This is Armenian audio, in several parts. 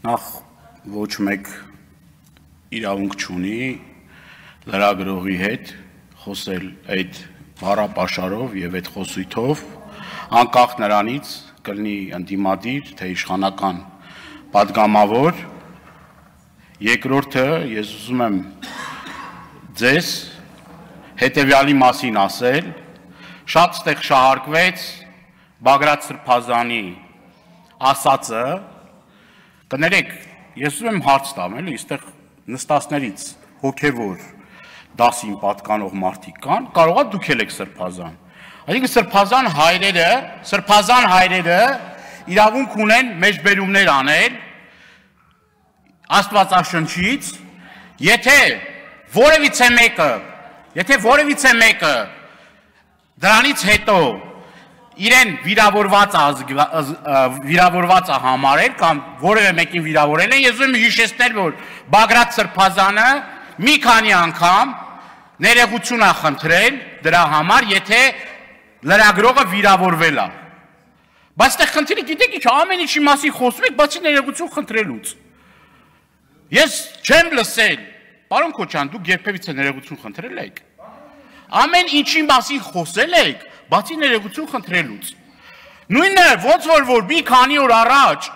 Նախ ոչ մեկ իրավունք չունի լրագրողի հետ խոսել այդ բառապաշարով եւ այդ խոսույթով, անկախ նրանից կլինի ընդդիմադիր, թե իշխանական պատգամավոր։ Երկրորդը, ես ուզում եմ ձեզ հետևյալի մասին ասել, շատ ստեղ շահարկվեց Բագրատ Սրբազանի ասածը, կներեք, ես ուզում եմ հարց տամ, էլի, այստեղ նստածներից հոգևոր դասին պատկանող մարդիկ կան, կարողա դուք եք Սրբազան։ Այսինքն Սրբազան հայրերը իրավունք ունեն մեջբերումներ անել Աստվածաշնչից, եթե որևիցե մեկը դրանից հետո իրեն վիրավորված է համարել կամ որևէ մեկին վիրավորել են, ես ուզում եմ հիշեցնել, որ Բագրատ Սրբազանը մի քանի անգամ ներողություն է խնդրել դրա համար, եթե լրագրողը վիրավորվել է։ Բայց այդտեղ խնդիրը գիտեք ինչ, ամեն ինչի մասին խոսում եք, բացի ներողություն խնդրելուց։ Ես չեմ լսել, պարոն Քոչյան, դուք երբևիցե ներողություն խնդրել եք։ Ամեն ինչի մասին խոսել եք, բացի ներողություն խնդրելուց։ Նույնը ոնց որ մի քանի օր առաջ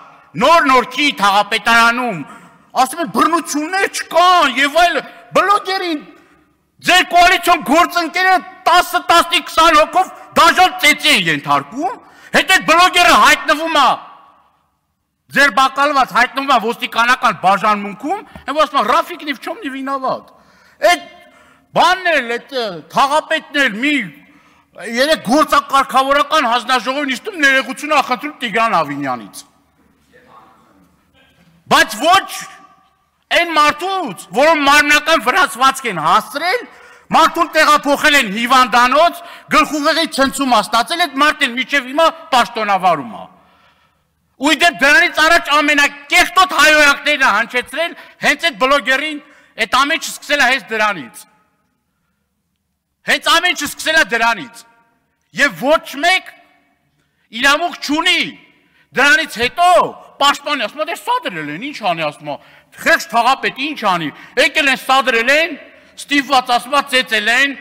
նոր-նորքի թաղապետարանում ասում են բռնություններ չկան եւ այլ, բլոգերին ձեր կոալիցիոն գործընկերը 10-20 հոգով դաժան ծեծի են ենթարկում, հետո այդ բլոգերը հայտնվում է ձեր բակալված հայտնվում է ոստիկանական բաժանմունքում, եւ ասում են Ռաֆիկ նիվ չոմ նի վինավատ։ Այդ բաններ, այդ թաղապետներ մի երեք գործակարգավորական հանձնաժողովին իստում ներողություն է խնդրում Տիգրան Ավինյանից։ Բայց ոչ այն մարդուց, որոնք մարմնական վրացվածք են հասցրել, մարդուն տեղափոխել են հիվանդանոց, գլխուղեղի ցնցում է ստացել, այդ մարդն մինչև հիմա պաշտոնավարում է։ Ու իդեպ դրանից առաջ ամենակեղտոտ հայոյանքներն է հնչեցրել հենց այդ բլոգերին, այդ ամեն ինչը սկսել է հենց դրանից։ Հենց ամեն ինչը սկսել է դրանից։ Եվ ոչ մեկ իրավունք չունի դրանից հետո պաշտպանի, ասում է դե սա դրել են, ինչ անի, ասում է, խեղճ թաղապետի ինչ անի, եկել են սա դրել են, ստիպված ասում է ծեծել են,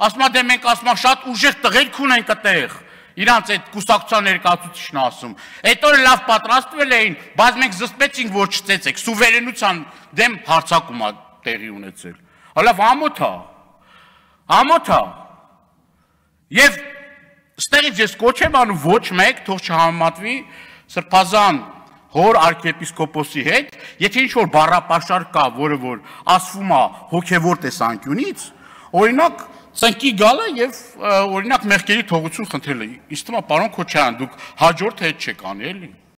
ասում է դե մենք ասում է շատ ուժեղ տղերք ունենք այդտեղ, իրանց այդ կուսակցության ներկայացուցիչն ասում, այդ օրը լավ պատրաստվել էին, բայց մենք զսպեցինք, որ չծեծեք, սուվերենության դեմ հարձակում է տեղի ունեցել։ Հəլավ ամոթ է։ Եվ ստեղից ես կոչ եմ անում ոչ մեկ թող չհամեմատվի Սրբազան հոր arczepiskopos-ի հետ, եթե ինչ-որ բառապաշար կա, որը որ ասվում է հոգևոր տեսանկյունից, օրինակ ծնկի գալը եւ օրինակ մեղքերի թողություն խնդրելը։ Իսկ թվում է պարոն Քոչարյան, դուք հաջորդ հետ չեք անի, էլի։